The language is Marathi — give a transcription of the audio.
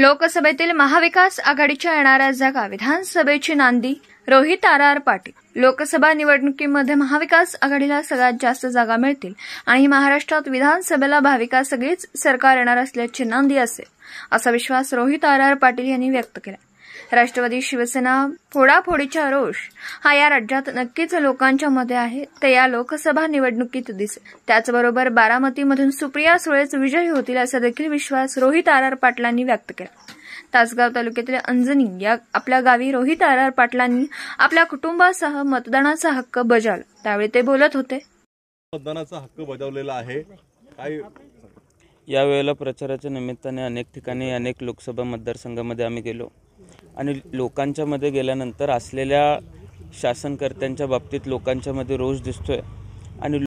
लोकसभेतील महाविकास आघाडीच्या येणाऱ्या जागा विधानसभेची नांदी रोहित आर पाटील। लोकसभा निवडणुकीमध्ये महाविकास आघाडीला सगळ्यात जास्त जागा मिळतील आणि महाराष्ट्रात विधानसभेला भाविका सगळीच सरकार येणार असल्याची नांदी असेल, असा विश्वास रोहित आर पाटील यांनी व्यक्त केला। राष्ट्रवादी शिवसेना फोडाफोडीचा रोष हा या राज्यात नक्कीच लोकांच्या मध्ये आहे, ते या लोकसभा निवडणुकीत दिसेल। त्याचबरोबर बारामतीमधून सुप्रिया सुळेच विजयी होतील असा देखील विश्वास रोहित आर पाटलांनी व्यक्त केला। तासगाव तालुक्यातील अंजनी या आपल्या गावी रोहित आर पाटलांनी आपल्या कुटुंबासह मतदानाचा हक्क बजावला, त्यावेळी ते बोलत होते। मतदानाचा हक्क बजावलेला आहे काय यावेळेला प्रचाराच्या निमित्ताने अनेक ठिकाणी अनेक लोकसभा मतदारसंघामध्ये आम्ही गेलो आणि लोकांच्या मध्ये गेल्यानंतर असलेल्या शासनकर्त्यांच्या बाबतीत लोकांच्या मध्ये रोष दिसतोय आणि